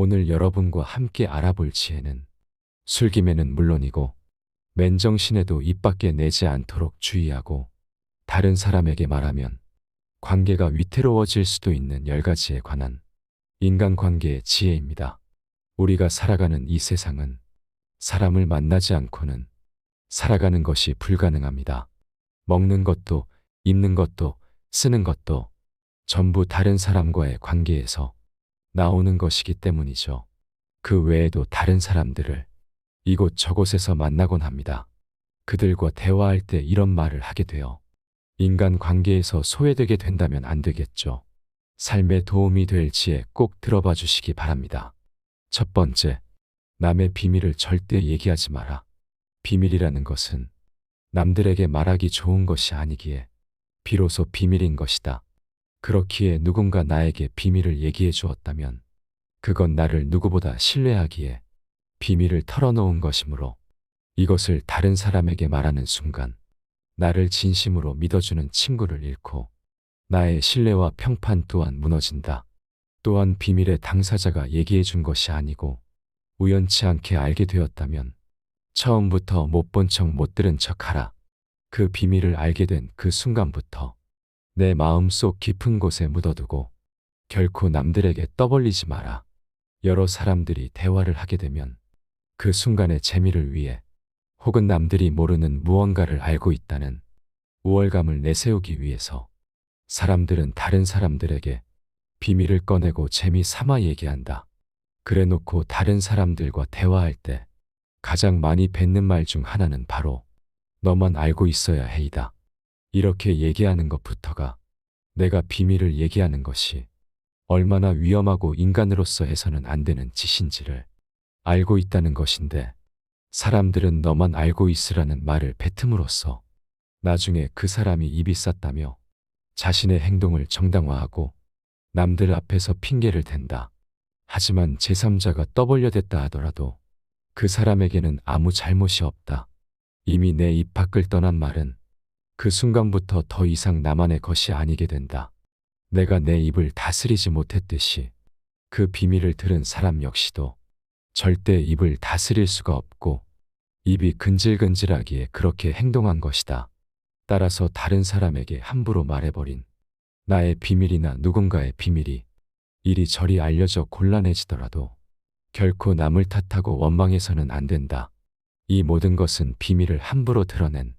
오늘 여러분과 함께 알아볼 지혜는 술김에는 물론이고 맨정신에도 입 밖에 내지 않도록 주의하고 다른 사람에게 말하면 관계가 위태로워질 수도 있는 10가지에 관한 인간관계의 지혜입니다. 우리가 살아가는 이 세상은 사람을 만나지 않고는 살아가는 것이 불가능합니다. 먹는 것도, 입는 것도, 쓰는 것도 전부 다른 사람과의 관계에서 나오는 것이기 때문이죠. 그 외에도 다른 사람들을 이곳 저곳에서 만나곤 합니다. 그들과 대화할 때 이런 말을 하게 되어 인간 관계에서 소외되게 된다면 안 되겠죠. 삶에 도움이 될 지혜 꼭 들어봐 주시기 바랍니다. 첫 번째, 남의 비밀을 절대 얘기하지 마라. 비밀이라는 것은 남들에게 말하기 좋은 것이 아니기에 비로소 비밀인 것이다. 그렇기에 누군가 나에게 비밀을 얘기해 주었다면 그건 나를 누구보다 신뢰하기에 비밀을 털어놓은 것이므로 이것을 다른 사람에게 말하는 순간 나를 진심으로 믿어주는 친구를 잃고 나의 신뢰와 평판 또한 무너진다. 또한 비밀의 당사자가 얘기해 준 것이 아니고 우연치 않게 알게 되었다면 처음부터 못 본 척 못 들은 척 하라. 그 비밀을 알게 된 그 순간부터 내 마음속 깊은 곳에 묻어두고 결코 남들에게 떠벌리지 마라. 여러 사람들이 대화를 하게 되면 그 순간의 재미를 위해 혹은 남들이 모르는 무언가를 알고 있다는 우월감을 내세우기 위해서 사람들은 다른 사람들에게 비밀을 꺼내고 재미 삼아 얘기한다. 그래놓고 다른 사람들과 대화할 때 가장 많이 뱉는 말 중 하나는 바로 너만 알고 있어야 해이다. 이렇게 얘기하는 것부터가 내가 비밀을 얘기하는 것이 얼마나 위험하고 인간으로서 해서는 안 되는 짓인지를 알고 있다는 것인데 사람들은 너만 알고 있으라는 말을 뱉음으로써 나중에 그 사람이 입이 쌌다며 자신의 행동을 정당화하고 남들 앞에서 핑계를 댄다. 하지만 제3자가 떠벌려댔다 하더라도 그 사람에게는 아무 잘못이 없다. 이미 내 입 밖을 떠난 말은 그 순간부터 더 이상 나만의 것이 아니게 된다. 내가 내 입을 다스리지 못했듯이 그 비밀을 들은 사람 역시도 절대 입을 다스릴 수가 없고 입이 근질근질하기에 그렇게 행동한 것이다. 따라서 다른 사람에게 함부로 말해버린 나의 비밀이나 누군가의 비밀이 이리저리 알려져 곤란해지더라도 결코 남을 탓하고 원망해서는 안 된다. 이 모든 것은 비밀을 함부로 드러낸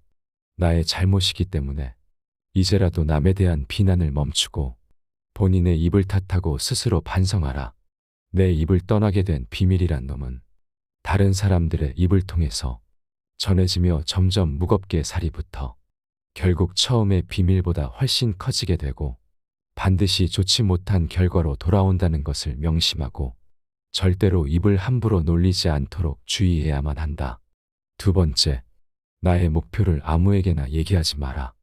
나의 잘못이기 때문에 이제라도 남에 대한 비난을 멈추고 본인의 입을 탓하고 스스로 반성하라. 내 입을 떠나게 된 비밀이란 놈은 다른 사람들의 입을 통해서 전해지며 점점 무겁게 살이 붙어 결국 처음의 비밀보다 훨씬 커지게 되고 반드시 좋지 못한 결과로 돌아온다는 것을 명심하고 절대로 입을 함부로 놀리지 않도록 주의해야만 한다. 두 번째, 나의 목표를 아무에게나 얘기하지 마라.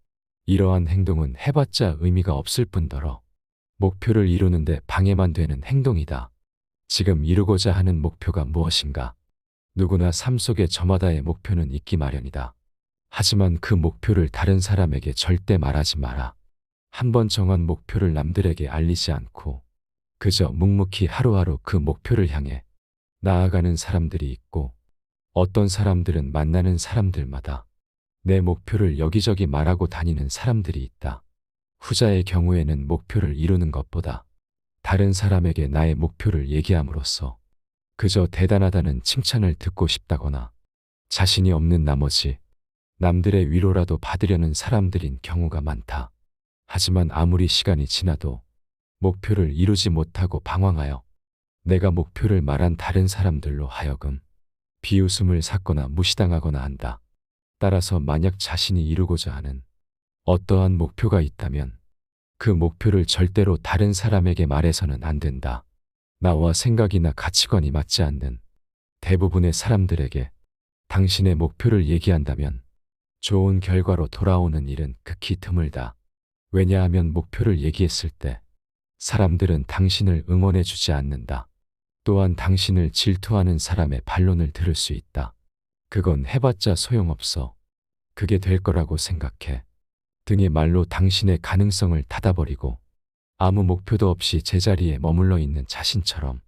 이러한 행동은 해봤자 의미가 없을 뿐더러 목표를 이루는데 방해만 되는 행동이다. 지금 이루고자 하는 목표가 무엇인가? 누구나 삶 속에 저마다의 목표는 있기 마련이다. 하지만 그 목표를 다른 사람에게 절대 말하지 마라. 한번 정한 목표를 남들에게 알리지 않고 그저 묵묵히 하루하루 그 목표를 향해 나아가는 사람들이 있고 어떤 사람들은 만나는 사람들마다 내 목표를 여기저기 말하고 다니는 사람들이 있다. 후자의 경우에는 목표를 이루는 것보다 다른 사람에게 나의 목표를 얘기함으로써 그저 대단하다는 칭찬을 듣고 싶다거나 자신이 없는 나머지 남들의 위로라도 받으려는 사람들인 경우가 많다. 하지만 아무리 시간이 지나도 목표를 이루지 못하고 방황하여 내가 목표를 말한 다른 사람들로 하여금 비웃음을 샀거나 무시당하거나 한다. 따라서 만약 자신이 이루고자 하는 어떠한 목표가 있다면 그 목표를 절대로 다른 사람에게 말해서는 안 된다. 나와 생각이나 가치관이 맞지 않는 대부분의 사람들에게 당신의 목표를 얘기한다면 좋은 결과로 돌아오는 일은 극히 드물다. 왜냐하면 목표를 얘기했을 때 사람들은 당신을 응원해 주지 않는다. 또한 당신을 질투하는 사람의 반론을 들을 수 있다. 그건 해봤자 소용없어. 그게 될 거라고 생각해. 등의 말로 당신의 가능성을 닫아버리고 아무 목표도 없이 제자리에 머물러 있는 자신처럼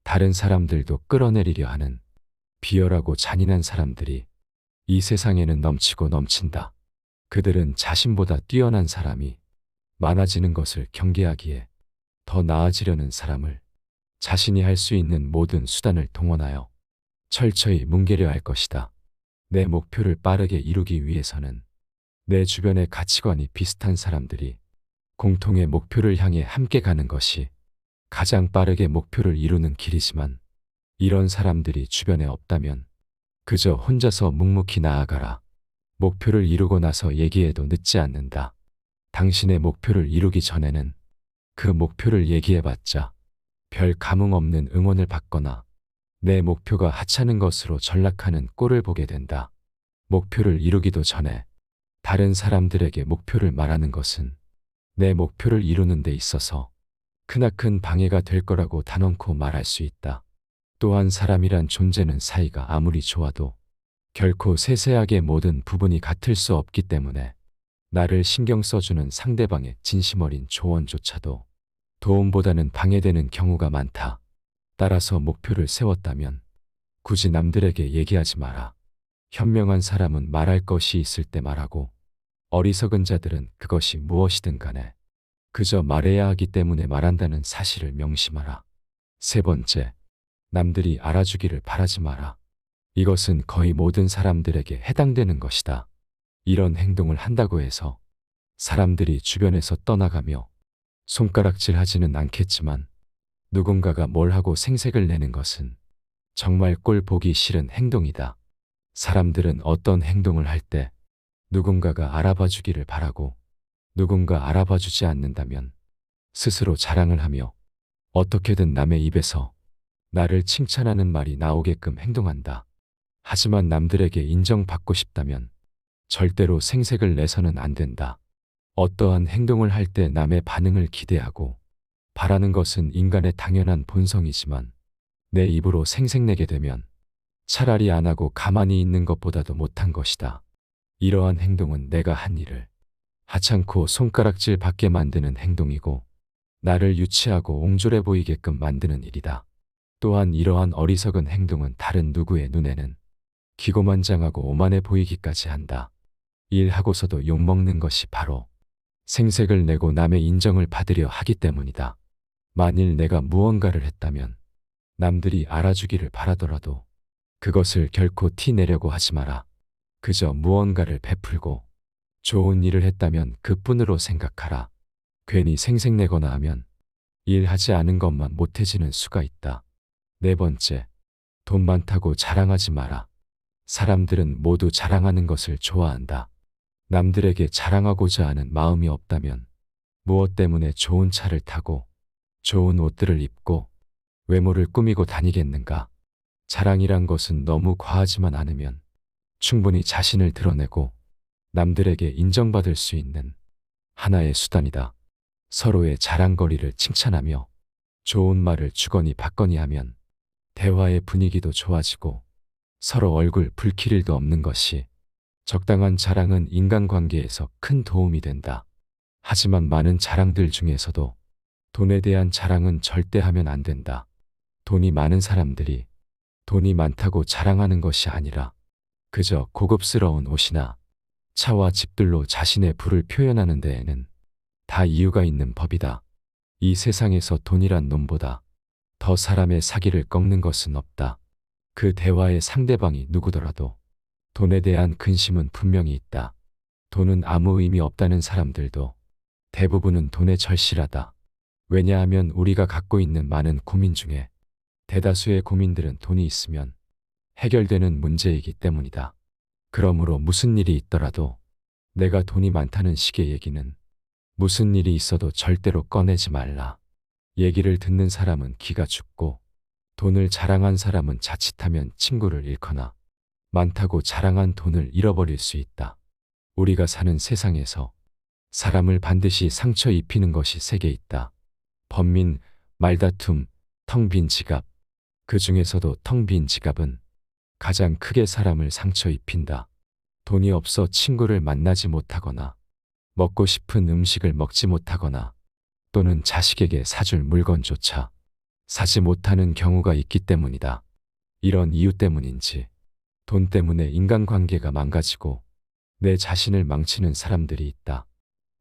다른 사람들도 끌어내리려 하는 비열하고 잔인한 사람들이 이 세상에는 넘치고 넘친다. 그들은 자신보다 뛰어난 사람이 많아지는 것을 경계하기에 더 나아지려는 사람을 자신이 할 수 있는 모든 수단을 동원하여 철저히 뭉개려 할 것이다. 내 목표를 빠르게 이루기 위해서는 내 주변의 가치관이 비슷한 사람들이 공통의 목표를 향해 함께 가는 것이 가장 빠르게 목표를 이루는 길이지만 이런 사람들이 주변에 없다면 그저 혼자서 묵묵히 나아가라. 목표를 이루고 나서 얘기해도 늦지 않는다. 당신의 목표를 이루기 전에는 그 목표를 얘기해봤자 별 감흥 없는 응원을 받거나 내 목표가 하찮은 것으로 전락하는 꼴을 보게 된다. 목표를 이루기도 전에 다른 사람들에게 목표를 말하는 것은 내 목표를 이루는 데 있어서 크나큰 방해가 될 거라고 단언코 말할 수 있다. 또한 사람이란 존재는 사이가 아무리 좋아도 결코 세세하게 모든 부분이 같을 수 없기 때문에 나를 신경 써주는 상대방의 진심 어린 조언조차도 도움보다는 방해되는 경우가 많다. 따라서 목표를 세웠다면 굳이 남들에게 얘기하지 마라. 현명한 사람은 말할 것이 있을 때 말하고 어리석은 자들은 그것이 무엇이든 간에 그저 말해야 하기 때문에 말한다는 사실을 명심하라. 세 번째, 남들이 알아주기를 바라지 마라. 이것은 거의 모든 사람들에게 해당되는 것이다. 이런 행동을 한다고 해서 사람들이 주변에서 떠나가며 손가락질하지는 않겠지만 누군가가 뭘 하고 생색을 내는 것은 정말 꼴 보기 싫은 행동이다. 사람들은 어떤 행동을 할 때 누군가가 알아봐 주기를 바라고 누군가 알아봐 주지 않는다면 스스로 자랑을 하며 어떻게든 남의 입에서 나를 칭찬하는 말이 나오게끔 행동한다. 하지만 남들에게 인정받고 싶다면 절대로 생색을 내서는 안 된다. 어떠한 행동을 할 때 남의 반응을 기대하고 바라는 것은 인간의 당연한 본성이지만 내 입으로 생색내게 되면 차라리 안 하고 가만히 있는 것보다도 못한 것이다. 이러한 행동은 내가 한 일을 하찮고 손가락질 받게 만드는 행동이고 나를 유치하고 옹졸해 보이게끔 만드는 일이다. 또한 이러한 어리석은 행동은 다른 누구의 눈에는 기고만장하고 오만해 보이기까지 한다. 일하고서도 욕먹는 것이 바로 생색을 내고 남의 인정을 받으려 하기 때문이다. 만일 내가 무언가를 했다면 남들이 알아주기를 바라더라도 그것을 결코 티 내려고 하지 마라. 그저 무언가를 베풀고 좋은 일을 했다면 그뿐으로 생각하라. 괜히 생색내거나 하면 일하지 않은 것만 못해지는 수가 있다. 네 번째, 돈 많다고 자랑하지 마라. 사람들은 모두 자랑하는 것을 좋아한다. 남들에게 자랑하고자 하는 마음이 없다면 무엇 때문에 좋은 차를 타고 좋은 옷들을 입고 외모를 꾸미고 다니겠는가? 자랑이란 것은 너무 과하지만 않으면 충분히 자신을 드러내고 남들에게 인정받을 수 있는 하나의 수단이다. 서로의 자랑거리를 칭찬하며 좋은 말을 주거니 받거니 하면 대화의 분위기도 좋아지고 서로 얼굴 붉힐 일도 없는 것이 적당한 자랑은 인간관계에서 큰 도움이 된다. 하지만 많은 자랑들 중에서도 돈에 대한 자랑은 절대 하면 안 된다. 돈이 많은 사람들이 돈이 많다고 자랑하는 것이 아니라 그저 고급스러운 옷이나 차와 집들로 자신의 부를 표현하는 데에는 다 이유가 있는 법이다. 이 세상에서 돈이란 놈보다 더 사람의 사기를 꺾는 것은 없다. 그 대화의 상대방이 누구더라도 돈에 대한 근심은 분명히 있다. 돈은 아무 의미 없다는 사람들도 대부분은 돈에 절실하다. 왜냐하면 우리가 갖고 있는 많은 고민 중에 대다수의 고민들은 돈이 있으면 해결되는 문제이기 때문이다. 그러므로 무슨 일이 있더라도 내가 돈이 많다는 식의 얘기는 무슨 일이 있어도 절대로 꺼내지 말라. 얘기를 듣는 사람은 기가 죽고 돈을 자랑한 사람은 자칫하면 친구를 잃거나 많다고 자랑한 돈을 잃어버릴 수 있다. 우리가 사는 세상에서 사람을 반드시 상처 입히는 것이 세 개 있다. 번민, 말다툼, 텅 빈 지갑. 그 중에서도 텅 빈 지갑은 가장 크게 사람을 상처 입힌다. 돈이 없어 친구를 만나지 못하거나 먹고 싶은 음식을 먹지 못하거나 또는 자식에게 사줄 물건조차 사지 못하는 경우가 있기 때문이다. 이런 이유 때문인지 돈 때문에 인간관계가 망가지고 내 자신을 망치는 사람들이 있다.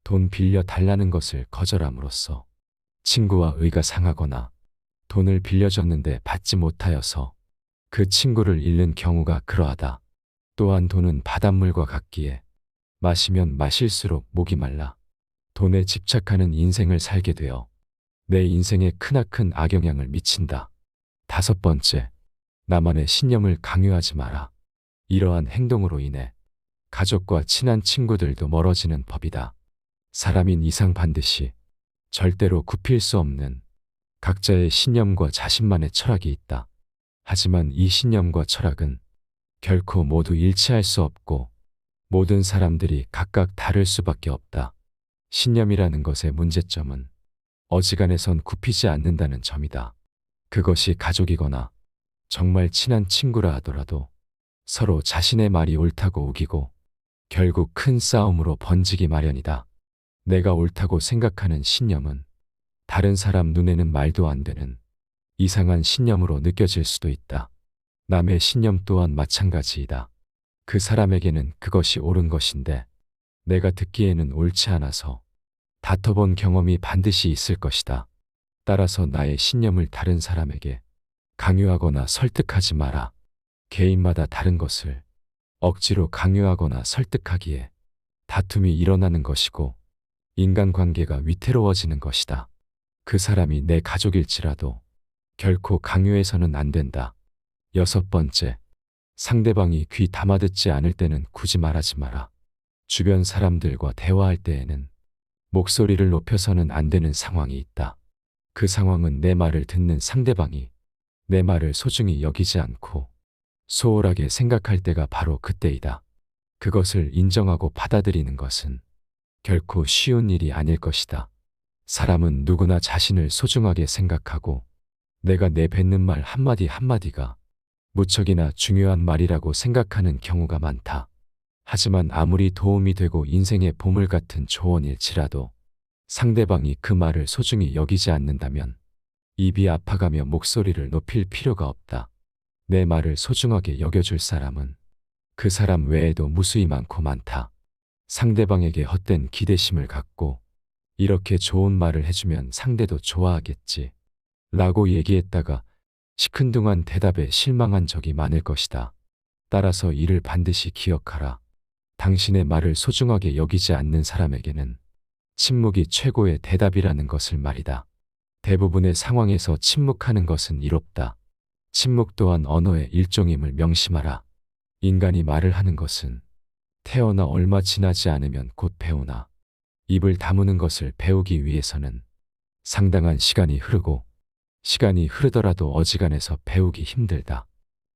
돈 빌려 달라는 것을 거절함으로써 친구와 의가 상하거나 돈을 빌려줬는데 받지 못하여서 그 친구를 잃는 경우가 그러하다. 또한 돈은 바닷물과 같기에 마시면 마실수록 목이 말라 돈에 집착하는 인생을 살게 되어 내 인생에 크나큰 악영향을 미친다. 다섯 번째, 나만의 신념을 강요하지 마라. 이러한 행동으로 인해 가족과 친한 친구들도 멀어지는 법이다. 사람인 이상 반드시 절대로 굽힐 수 없는 각자의 신념과 자신만의 철학이 있다. 하지만 이 신념과 철학은 결코 모두 일치할 수 없고 모든 사람들이 각각 다를 수밖에 없다. 신념이라는 것의 문제점은 어지간해선 굽히지 않는다는 점이다. 그것이 가족이거나 정말 친한 친구라 하더라도 서로 자신의 말이 옳다고 우기고 결국 큰 싸움으로 번지기 마련이다. 내가 옳다고 생각하는 신념은 다른 사람 눈에는 말도 안 되는 이상한 신념으로 느껴질 수도 있다. 남의 신념 또한 마찬가지이다. 그 사람에게는 그것이 옳은 것인데 내가 듣기에는 옳지 않아서 다퉈본 경험이 반드시 있을 것이다. 따라서 나의 신념을 다른 사람에게 강요하거나 설득하지 마라. 개인마다 다른 것을 억지로 강요하거나 설득하기에 다툼이 일어나는 것이고 인간관계가 위태로워지는 것이다. 그 사람이 내 가족일지라도 결코 강요해서는 안 된다. 여섯 번째, 상대방이 귀 담아듣지 않을 때는 굳이 말하지 마라. 주변 사람들과 대화할 때에는 목소리를 높여서는 안 되는 상황이 있다. 그 상황은 내 말을 듣는 상대방이 내 말을 소중히 여기지 않고 소홀하게 생각할 때가 바로 그때이다. 그것을 인정하고 받아들이는 것은 결코 쉬운 일이 아닐 것이다. 사람은 누구나 자신을 소중하게 생각하고 내가 내뱉는 말 한마디 한마디가 무척이나 중요한 말이라고 생각하는 경우가 많다. 하지만 아무리 도움이 되고 인생의 보물 같은 조언일지라도 상대방이 그 말을 소중히 여기지 않는다면 입이 아파가며 목소리를 높일 필요가 없다. 내 말을 소중하게 여겨줄 사람은 그 사람 외에도 무수히 많고 많다. 상대방에게 헛된 기대심을 갖고 이렇게 좋은 말을 해주면 상대도 좋아하겠지 라고 얘기했다가 시큰둥한 대답에 실망한 적이 많을 것이다. 따라서 이를 반드시 기억하라. 당신의 말을 소중하게 여기지 않는 사람에게는 침묵이 최고의 대답이라는 것을 말이다. 대부분의 상황에서 침묵하는 것은 이롭다. 침묵 또한 언어의 일종임을 명심하라. 인간이 말을 하는 것은 태어나 얼마 지나지 않으면 곧 배우나 입을 다무는 것을 배우기 위해서는 상당한 시간이 흐르고 시간이 흐르더라도 어지간해서 배우기 힘들다.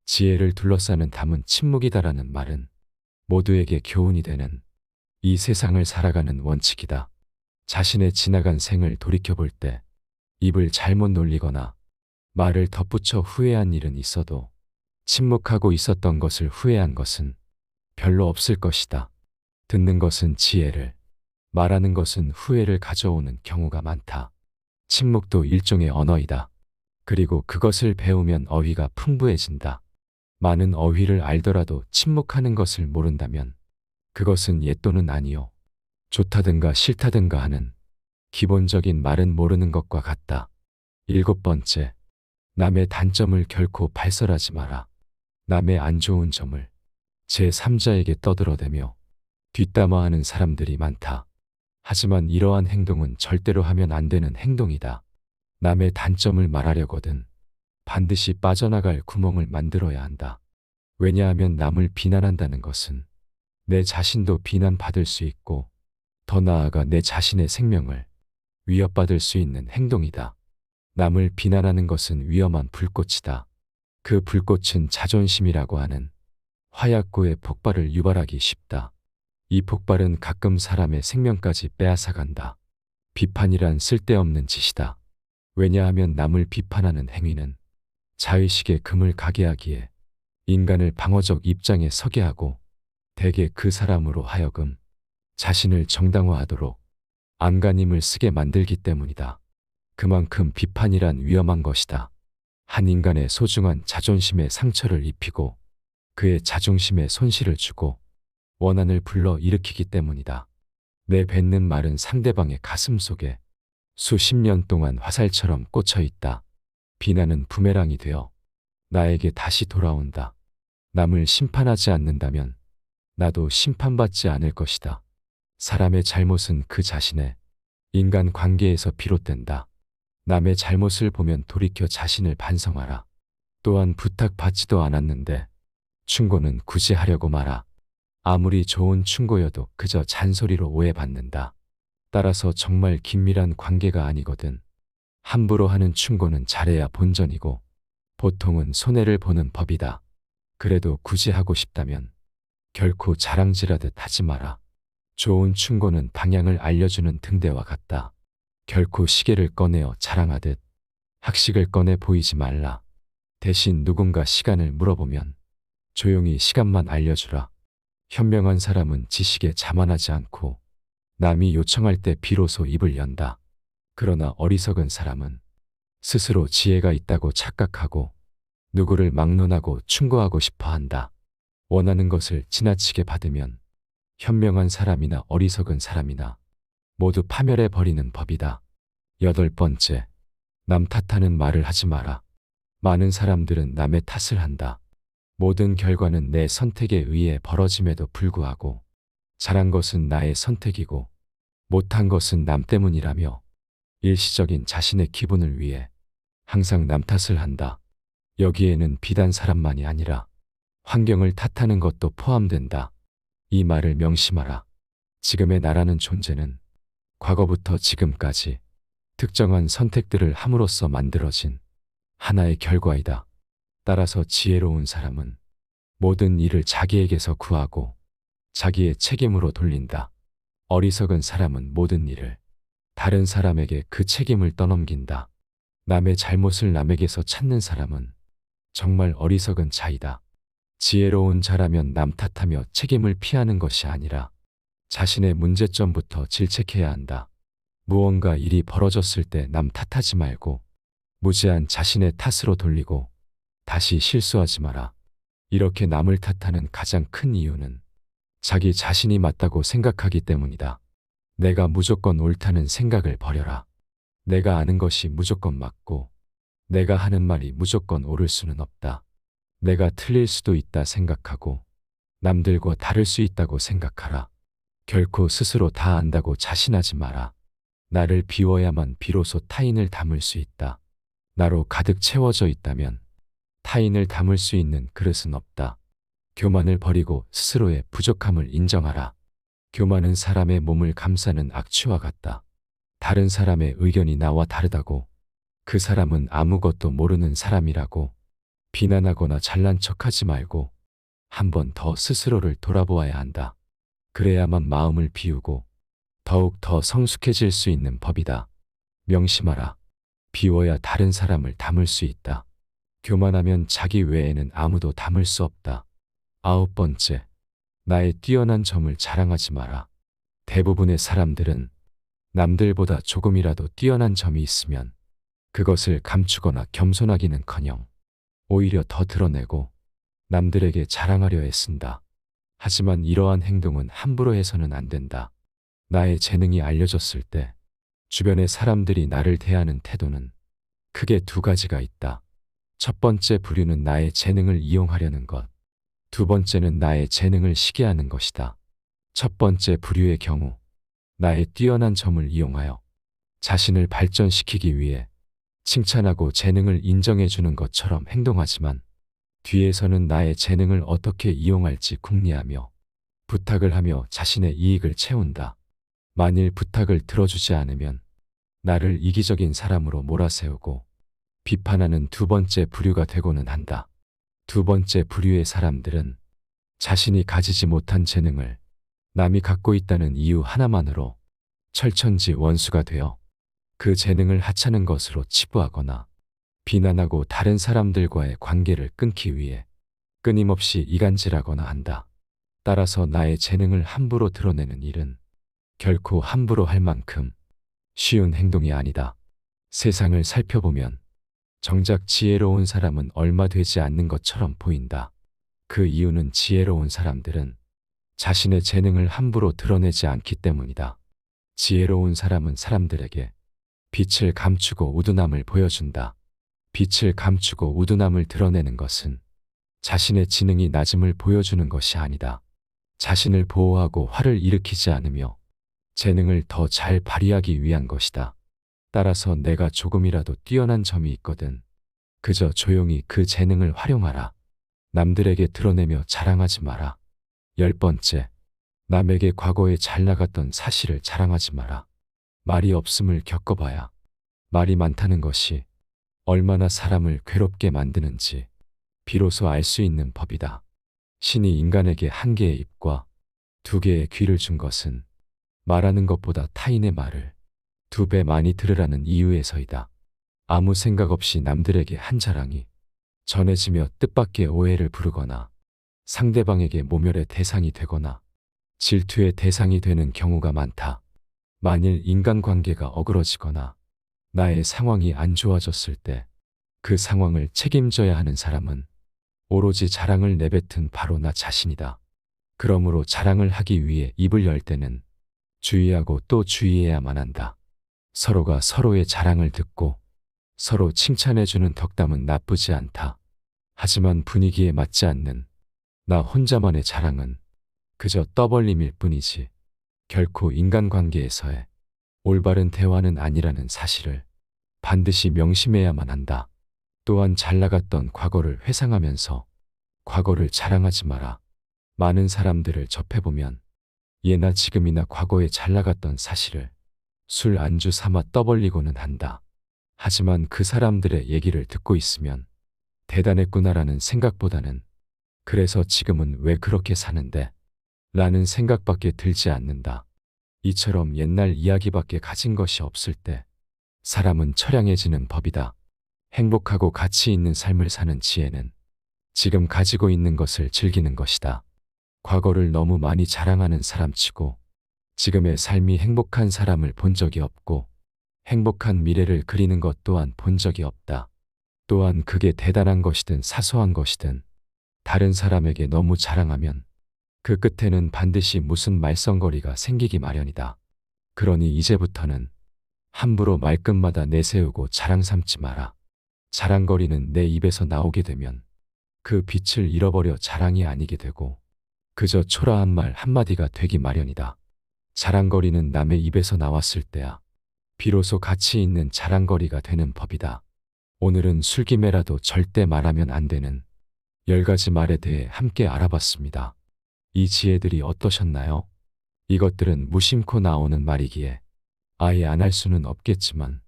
지혜를 둘러싸는 담은 침묵이다라는 말은 모두에게 교훈이 되는 이 세상을 살아가는 원칙이다. 자신의 지나간 생을 돌이켜볼 때 입을 잘못 놀리거나 말을 덧붙여 후회한 일은 있어도 침묵하고 있었던 것을 후회한 것은 별로 없을 것이다. 듣는 것은 지혜를, 말하는 것은 후회를 가져오는 경우가 많다. 침묵도 일종의 언어이다. 그리고 그것을 배우면 어휘가 풍부해진다. 많은 어휘를 알더라도 침묵하는 것을 모른다면 그것은 예또는 아니요. 좋다든가 싫다든가 하는 기본적인 말은 모르는 것과 같다. 일곱 번째, 남의 단점을 결코 발설하지 마라. 남의 안 좋은 점을 제3자에게 떠들어대며 뒷담화하는 사람들이 많다. 하지만 이러한 행동은 절대로 하면 안 되는 행동이다. 남의 단점을 말하려거든 반드시 빠져나갈 구멍을 만들어야 한다. 왜냐하면 남을 비난한다는 것은 내 자신도 비난받을 수 있고 더 나아가 내 자신의 생명을 위협받을 수 있는 행동이다. 남을 비난하는 것은 위험한 불꽃이다. 그 불꽃은 자존심이라고 하는 화약고의 폭발을 유발하기 쉽다. 이 폭발은 가끔 사람의 생명까지 빼앗아간다. 비판이란 쓸데없는 짓이다. 왜냐하면 남을 비판하는 행위는 자의식의 금을 가게 하기에 인간을 방어적 입장에 서게 하고 대개 그 사람으로 하여금 자신을 정당화하도록 안간힘을 쓰게 만들기 때문이다. 그만큼 비판이란 위험한 것이다. 한 인간의 소중한 자존심에 상처를 입히고 그의 자존심에 손실을 주고 원한을 불러 일으키기 때문이다. 내 뱉는 말은 상대방의 가슴 속에 수십 년 동안 화살처럼 꽂혀 있다. 비난은 부메랑이 되어 나에게 다시 돌아온다. 남을 심판하지 않는다면 나도 심판받지 않을 것이다. 사람의 잘못은 그 자신의 인간 관계에서 비롯된다. 남의 잘못을 보면 돌이켜 자신을 반성하라. 또한 부탁받지도 않았는데 충고는 굳이 하려고 마라. 아무리 좋은 충고여도 그저 잔소리로 오해받는다. 따라서 정말 긴밀한 관계가 아니거든 함부로 하는 충고는 잘해야 본전이고 보통은 손해를 보는 법이다. 그래도 굳이 하고 싶다면 결코 자랑질하듯 하지 마라. 좋은 충고는 방향을 알려주는 등대와 같다. 결코 시계를 꺼내어 자랑하듯 학식을 꺼내 보이지 말라. 대신 누군가 시간을 물어보면 조용히 시간만 알려주라. 현명한 사람은 지식에 자만하지 않고 남이 요청할 때 비로소 입을 연다. 그러나 어리석은 사람은 스스로 지혜가 있다고 착각하고 누구를 막론하고 충고하고 싶어 한다. 원하는 것을 지나치게 받으면 현명한 사람이나 어리석은 사람이나 모두 파멸해 버리는 법이다. 8번째, 남 탓하는 말을 하지 마라. 많은 사람들은 남의 탓을 한다. 모든 결과는 내 선택에 의해 벌어짐에도 불구하고 잘한 것은 나의 선택이고 못한 것은 남 때문이라며 일시적인 자신의 기분을 위해 항상 남 탓을 한다. 여기에는 비단 사람만이 아니라 환경을 탓하는 것도 포함된다. 이 말을 명심하라. 지금의 나라는 존재는 과거부터 지금까지 특정한 선택들을 함으로써 만들어진 하나의 결과이다. 따라서 지혜로운 사람은 모든 일을 자기에게서 구하고 자기의 책임으로 돌린다. 어리석은 사람은 모든 일을 다른 사람에게 그 책임을 떠넘긴다. 남의 잘못을 남에게서 찾는 사람은 정말 어리석은 자이다. 지혜로운 자라면 남 탓하며 책임을 피하는 것이 아니라 자신의 문제점부터 질책해야 한다. 무언가 일이 벌어졌을 때 남 탓하지 말고 무제한 자신의 탓으로 돌리고 다시 실수하지 마라. 이렇게 남을 탓하는 가장 큰 이유는 자기 자신이 맞다고 생각하기 때문이다. 내가 무조건 옳다는 생각을 버려라. 내가 아는 것이 무조건 맞고 내가 하는 말이 무조건 옳을 수는 없다. 내가 틀릴 수도 있다 생각하고 남들과 다를 수 있다고 생각하라. 결코 스스로 다 안다고 자신하지 마라. 나를 비워야만 비로소 타인을 담을 수 있다. 나로 가득 채워져 있다면 타인을 담을 수 있는 그릇은 없다. 교만을 버리고 스스로의 부족함을 인정하라. 교만은 사람의 몸을 감싸는 악취와 같다. 다른 사람의 의견이 나와 다르다고 그 사람은 아무것도 모르는 사람이라고 비난하거나 잘난 척하지 말고 한 번 더 스스로를 돌아보아야 한다. 그래야만 마음을 비우고 더욱 더 성숙해질 수 있는 법이다. 명심하라. 비워야 다른 사람을 담을 수 있다. 교만하면 자기 외에는 아무도 담을 수 없다. 9번째, 나의 뛰어난 점을 자랑하지 마라. 대부분의 사람들은 남들보다 조금이라도 뛰어난 점이 있으면 그것을 감추거나 겸손하기는커녕 오히려 더 드러내고 남들에게 자랑하려 애쓴다. 하지만 이러한 행동은 함부로 해서는 안 된다. 나의 재능이 알려졌을 때 주변의 사람들이 나를 대하는 태도는 크게 두 가지가 있다. 첫 번째 부류는 나의 재능을 이용하려는 것. 두 번째는 나의 재능을 시기하는 것이다. 첫 번째 부류의 경우 나의 뛰어난 점을 이용하여 자신을 발전시키기 위해 칭찬하고 재능을 인정해 주는 것처럼 행동하지만 뒤에서는 나의 재능을 어떻게 이용할지 궁리하며 부탁을 하며 자신의 이익을 채운다. 만일 부탁을 들어주지 않으면 나를 이기적인 사람으로 몰아세우고 비판하는 두 번째 부류가 되고는 한다. 두 번째 부류의 사람들은 자신이 가지지 못한 재능을 남이 갖고 있다는 이유 하나만으로 철천지 원수가 되어 그 재능을 하찮은 것으로 치부하거나 비난하고 다른 사람들과의 관계를 끊기 위해 끊임없이 이간질하거나 한다. 따라서 나의 재능을 함부로 드러내는 일은 결코 함부로 할 만큼 쉬운 행동이 아니다. 세상을 살펴보면 정작 지혜로운 사람은 얼마 되지 않는 것처럼 보인다. 그 이유는 지혜로운 사람들은 자신의 재능을 함부로 드러내지 않기 때문이다. 지혜로운 사람은 사람들에게 빛을 감추고 우둔함을 보여준다. 빛을 감추고 우둔함을 드러내는 것은 자신의 지능이 낮음을 보여주는 것이 아니다. 자신을 보호하고 화를 일으키지 않으며 재능을 더 잘 발휘하기 위한 것이다. 따라서 내가 조금이라도 뛰어난 점이 있거든 그저 조용히 그 재능을 활용하라. 남들에게 드러내며 자랑하지 마라. 10번째, 남에게 과거에 잘 나갔던 사실을 자랑하지 마라. 말이 없음을 겪어봐야 말이 많다는 것이 얼마나 사람을 괴롭게 만드는지 비로소 알 수 있는 법이다. 신이 인간에게 한 개의 입과 두 개의 귀를 준 것은 말하는 것보다 타인의 말을 2배 많이 들으라는 이유에서이다. 아무 생각 없이 남들에게 한 자랑이 전해지며 뜻밖의 오해를 부르거나 상대방에게 모멸의 대상이 되거나 질투의 대상이 되는 경우가 많다. 만일 인간관계가 어그러지거나 나의 상황이 안 좋아졌을 때 그 상황을 책임져야 하는 사람은 오로지 자랑을 내뱉은 바로 나 자신이다. 그러므로 자랑을 하기 위해 입을 열 때는 주의하고 또 주의해야만 한다. 서로가 서로의 자랑을 듣고 서로 칭찬해주는 덕담은 나쁘지 않다. 하지만 분위기에 맞지 않는 나 혼자만의 자랑은 그저 떠벌림일 뿐이지 결코 인간관계에서의 올바른 대화는 아니라는 사실을 반드시 명심해야만 한다. 또한 잘 나갔던 과거를 회상하면서 과거를 자랑하지 마라. 많은 사람들을 접해보면 예나 지금이나 과거에 잘 나갔던 사실을 술 안주 삼아 떠벌리고는 한다. 하지만 그 사람들의 얘기를 듣고 있으면 대단했구나라는 생각보다는 그래서 지금은 왜 그렇게 사는데? 라는 생각밖에 들지 않는다. 이처럼 옛날 이야기밖에 가진 것이 없을 때 사람은 처량해지는 법이다. 행복하고 가치 있는 삶을 사는 지혜는 지금 가지고 있는 것을 즐기는 것이다. 과거를 너무 많이 자랑하는 사람치고 지금의 삶이 행복한 사람을 본 적이 없고 행복한 미래를 그리는 것 또한 본 적이 없다. 또한 그게 대단한 것이든 사소한 것이든 다른 사람에게 너무 자랑하면 그 끝에는 반드시 무슨 말썽거리가 생기기 마련이다. 그러니 이제부터는 함부로 말끝마다 내세우고 자랑 삼지 마라. 자랑거리는 내 입에서 나오게 되면 그 빛을 잃어버려 자랑이 아니게 되고 그저 초라한 말 한마디가 되기 마련이다. 자랑거리는 남의 입에서 나왔을 때야 비로소 가치 있는 자랑거리가 되는 법이다. 오늘은 술김에라도 절대 말하면 안 되는 10가지 말에 대해 함께 알아봤습니다. 이 지혜들이 어떠셨나요? 이것들은 무심코 나오는 말이기에 아예 안 할 수는 없겠지만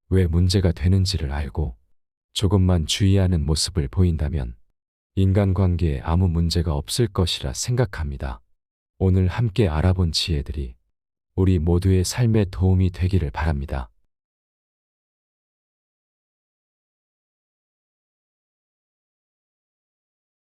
왜 문제가 되는지를 알고 조금만 주의하는 모습을 보인다면 인간관계에 아무 문제가 없을 것이라 생각합니다. 오늘 함께 알아본 지혜들이 우리 모두의 삶에 도움이 되기를 바랍니다.